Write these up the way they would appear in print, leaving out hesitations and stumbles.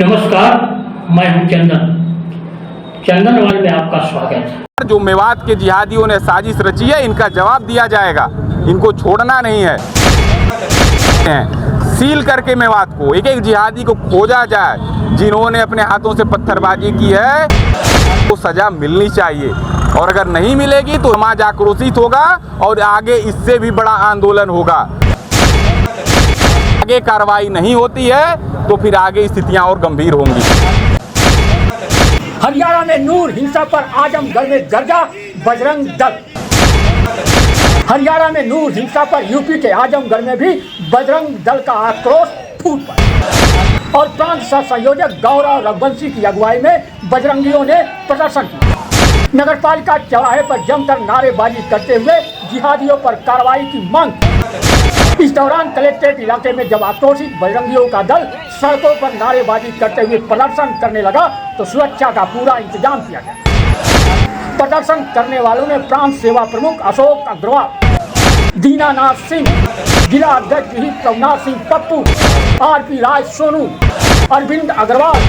नमस्कार, मैं हूं चंदन वर्ल्ड में आपका स्वागत है। जो मेवात के जिहादियों ने साजिश रची है, इनका जवाब दिया जाएगा। इनको छोड़ना नहीं है। सील करके मेवात को एक एक जिहादी को खोजा जाए। जिन्होंने अपने हाथों से पत्थरबाजी की है तो सजा मिलनी चाहिए, और अगर नहीं मिलेगी तो समाज आक्रोशित होगा और आगे इससे भी बड़ा आंदोलन होगा। आगे कार्रवाई नहीं होती है तो फिर आगे स्थितियां और गंभीर होंगी। हरियाणा में नूर हिंसा पर आजमगढ़ में गर्जा बजरंग दल। हरियाणा में नूर हिंसा पर यूपी के आजमगढ़ में भी बजरंग दल का आक्रोश फूट पड़ा और प्रांत सह संयोजक गौरव रघुवंशी की अगुवाई में बजरंगियों ने प्रदर्शन किया। नगरपालिका चौराहे पर जमकर नारेबाजी करते हुए जिहादियों पर कार्रवाई की मांग। इस दौरान कलेक्ट्रेट इलाके में जब आक्रोशित बजरंगियों का दल सड़कों पर नारेबाजी करते हुए प्रदर्शन करने लगा तो सुरक्षा का पूरा इंतजाम किया गया। प्रदर्शन करने वालों में प्रांत सेवा प्रमुख अशोक अग्रवाल, दीनानाथ सिंह, जिला अध्यक्ष प्रभुनाथ सिंह पप्पू, आरपी राय सोनू, अरविंद अग्रवाल,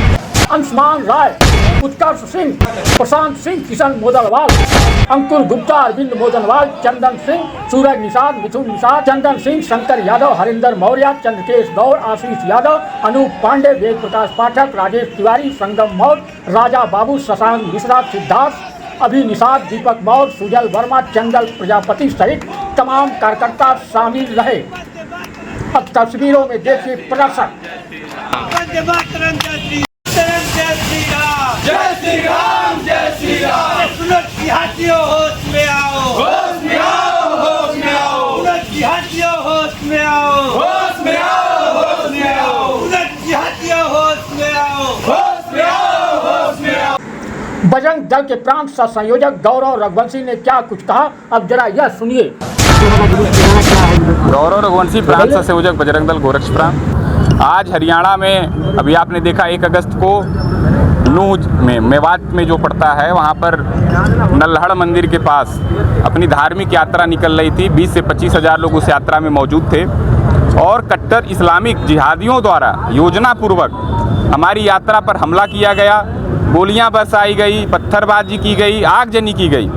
अंशुमान राय, उत्कर्ष सिंह, प्रशांत सिंह, किशन मोदलवाल, अंकुर गुप्ता, अरविंद मोदलवाल, चंदन सिंह, सूरज निषाद, मिथुन निषाद, चंदन सिंह, शंकर यादव, हरिंदर मौर्य, चंद्रकेश गौर, आशीष यादव, अनूप पांडे, वेद प्रकाश पाठक, राजेश तिवारी, संगम मौर्य, राजा बाबू, शशांक मिश्रा, सिद्धार्थ, अभि निषाद, दीपक मौर्य, सुजल वर्मा, चंदल प्रजापति सहित तमाम कार्यकर्ता शामिल रहे। अब तस्वीरों में देखिए प्रदर्शन। जय श्री राम, जय श्री राम। सुनो जिहादियों होश में आओ, होश में आओ, होश में आओ। सुनो जिहादियों होश में आओ, होश में आओ, होश में आओ। सुनो जिहादियों होश में आओ, होश में आओ, होश में आओ। बजरंग दल के प्रांत सह संयोजक गौरव रघुवंशी ने क्या कुछ कहा, अब जरा यह सुनिए। गौरव रघुवंशी, प्रांत सह संयोजक बजरंग दल गोरक्ष प्रांत। आज हरियाणा में अभी आपने देखा 1 अगस्त को नूह में मेवात में जो पड़ता है वहाँ पर नल्हड़ मंदिर के पास अपनी धार्मिक यात्रा निकल रही थी। 20 से 25 हज़ार लोग उस यात्रा में मौजूद थे और कट्टर इस्लामिक जिहादियों द्वारा योजनापूर्वक हमारी यात्रा पर हमला किया गया। गोलियां बरसाई गई, पत्थरबाजी की गई, आगजनी की गई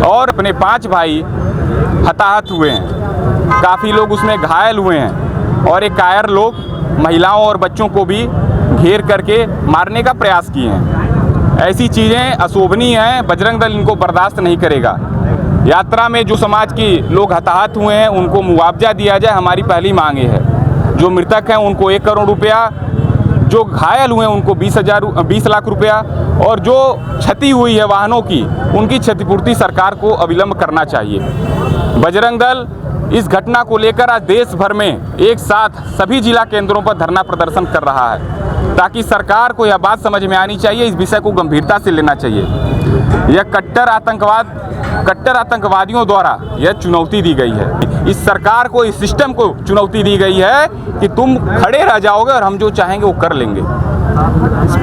और अपने 5 भाई हताहत हुए हैं। काफ़ी लोग उसमें घायल हुए हैं और एक कायर लोग महिलाओं और बच्चों को भी घेर करके मारने का प्रयास किए हैं। ऐसी चीज़ें अशोभनीय हैं। बजरंग दल इनको बर्दाश्त नहीं करेगा। यात्रा में जो समाज के लोग हताहत हुए हैं उनको मुआवजा दिया जाए, हमारी पहली मांग ये है। जो मृतक हैं उनको 1 करोड़ रुपया, जो घायल हुए हैं उनको 20 लाख रुपया और जो क्षति हुई है वाहनों की उनकी क्षतिपूर्ति सरकार को अविलंब करना चाहिए। बजरंग दल इस घटना को लेकर आज देश भर में एक साथ सभी जिला केंद्रों पर धरना प्रदर्शन कर रहा है ताकि सरकार को यह बात समझ में आनी चाहिए, इस विषय को गंभीरता से लेना चाहिए। यह कट्टर आतंकवादियों द्वारा यह चुनौती दी गई है। इस सरकार को, इस सिस्टम को चुनौती दी गई है कि तुम खड़े रह जाओगे और हम जो चाहेंगे वो कर लेंगे।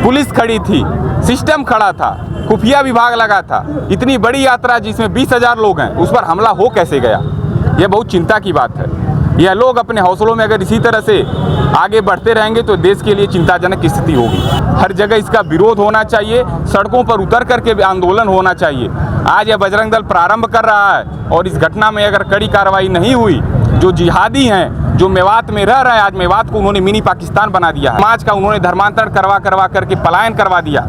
पुलिस खड़ी थी, सिस्टम खड़ा था, खुफिया विभाग लगा था। इतनी बड़ी यात्रा जिसमें 20,000 लोग हैं उस पर हमला हो कैसे गया, यह बहुत चिंता की बात है। यह लोग अपने हौसलों में अगर इसी तरह से आगे बढ़ते रहेंगे तो देश के लिए चिंताजनक स्थिति होगी। हर जगह इसका विरोध होना चाहिए, सड़कों पर उतर करके भी आंदोलन होना चाहिए। आज यह बजरंग दल प्रारंभ कर रहा है और इस घटना में अगर कड़ी कार्रवाई नहीं हुई, जो जिहादी हैं, जो मेवात में रह रहे हैं, आज मेवात को उन्होंने मिनी पाकिस्तान बना दिया है। समाज का उन्होंने धर्मांतरण करवा करके पलायन करवा दिया।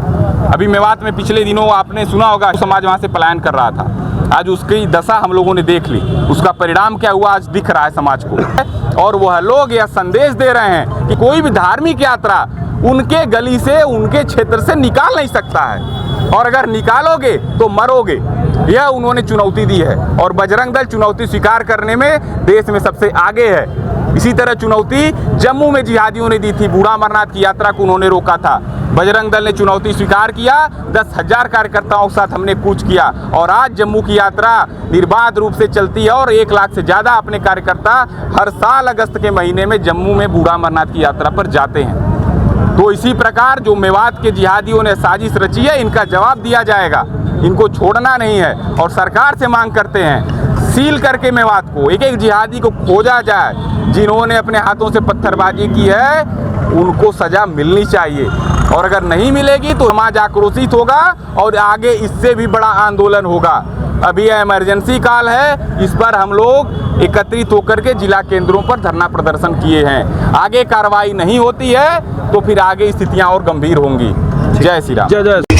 अभी मेवात में पिछले दिनों आपने सुना होगा समाज वहाँ से पलायन कर रहा था। आज उसकी दशा हम लोगों ने देख ली, उसका परिणाम क्या हुआ आज दिख रहा है समाज को। और वह लोग यह संदेश दे रहे हैं कि कोई भी धार्मिक यात्रा उनके गली से, उनके क्षेत्र से निकाल नहीं सकता है और अगर निकालोगे तो मरोगे। यह उन्होंने चुनौती दी है और बजरंग दल चुनौती स्वीकार करने में देश में सबसे आगे है। इसी तरह चुनौती जम्मू में जिहादियों ने दी थी, बूढ़ा अमरनाथ की यात्रा को उन्होंने रोका था। बजरंग दल ने चुनौती स्वीकार किया, 10,000 कार्यकर्ताओं के साथ हमने कूच किया और आज जम्मू की यात्रा निर्बाध रूप से चलती है और 1 लाख से ज़्यादा अपने कार्यकर्ता हर साल अगस्त के महीने में जम्मू में बूढ़ा अमरनाथ की यात्रा पर जाते हैं। तो इसी प्रकार जो मेवात के जिहादियों ने साजिश रची है, इनका जवाब दिया जाएगा। इनको छोड़ना नहीं है और सरकार से मांग करते हैं सील करके मेवात को, एक एक जिहादी को खोजा जाए। जिन्होंने अपने हाथों से पत्थरबाजी की है उनको सज़ा मिलनी चाहिए, और अगर नहीं मिलेगी तो समाज आक्रोशित होगा और आगे इससे भी बड़ा आंदोलन होगा। अभी यह इमरजेंसी काल है, इस पर हम लोग एकत्रित होकर के जिला केंद्रों पर धरना प्रदर्शन किए हैं। आगे कार्रवाई नहीं होती है तो फिर आगे स्थितियां और गंभीर होंगी। जय श्री राम। जय जय।